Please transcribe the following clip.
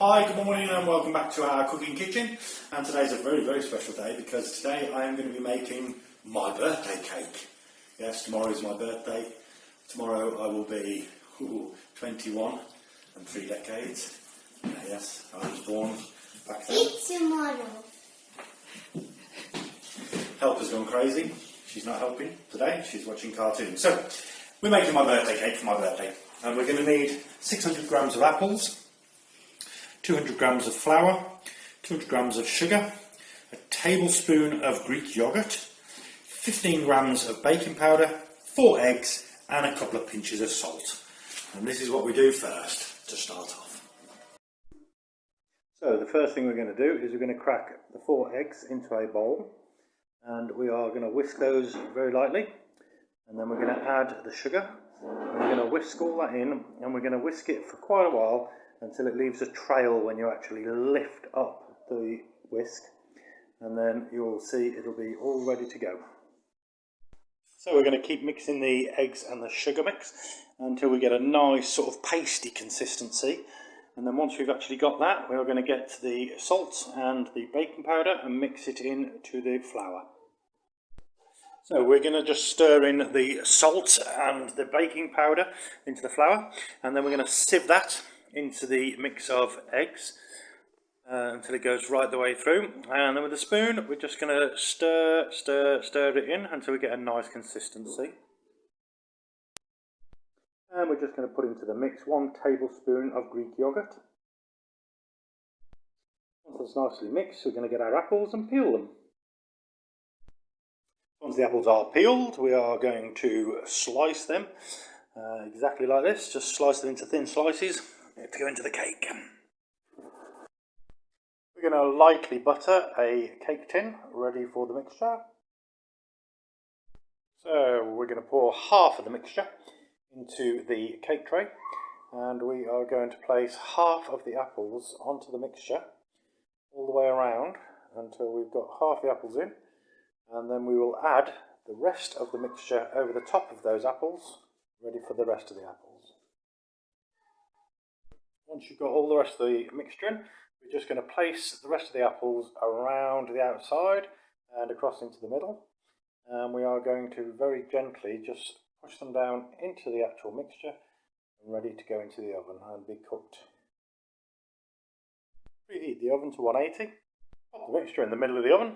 Hi, good morning and welcome back to our cooking kitchen. And today's a very, very special day because today I am going to be making my birthday cake. Yes, tomorrow is my birthday. Tomorrow I will be 21 and 3 decades. Yes, I was born back then. It's tomorrow. Helper's gone crazy. She's not helping today, she's watching cartoons. So, we're making my birthday cake for my birthday. And we're going to need 600 grams of apples, 200 grams of flour, 200 grams of sugar, a tablespoon of Greek yogurt, 15 grams of baking powder, 4 eggs and a couple of pinches of salt. And this is what we do first to start off. So the first thing we're going to do is we're going to crack the 4 eggs into a bowl, and we are going to whisk those very lightly, and then we're going to add the sugar. We're going to whisk all that in, and we're going to whisk it for quite a while until it leaves a trail when you actually lift up the whisk, and then you'll see it'll be all ready to go. So we're going to keep mixing the eggs and the sugar mix until we get a nice sort of pasty consistency, and then once we've actually got that, we are going to get the salt and the baking powder and mix it into the flour. So we're going to just stir in the salt and the baking powder into the flour, and then we're going to sieve that into the mix of eggs until it goes right the way through, and then with a spoon we're just going to stir it in until we get a nice consistency. And we're just going to put into the mix 1 tablespoon of Greek yogurt. Once it's nicely mixed, we're going to get our apples and peel them. Once the apples are peeled, we are going to slice them exactly like this. Just slice them into thin slices to go into the cake. We're going to lightly butter a cake tin ready for the mixture. So we're going to pour half of the mixture into the cake tray, and we are going to place half of the apples onto the mixture all the way around until we've got half the apples in, and then we will add the rest of the mixture over the top of those apples, ready for the rest of the apples. Once you've got all the rest of the mixture in, we're just going to place the rest of the apples around the outside and across into the middle, and we are going to very gently just push them down into the actual mixture and ready to go into the oven and be cooked. Preheat the oven to 180, pop the mixture in the middle of the oven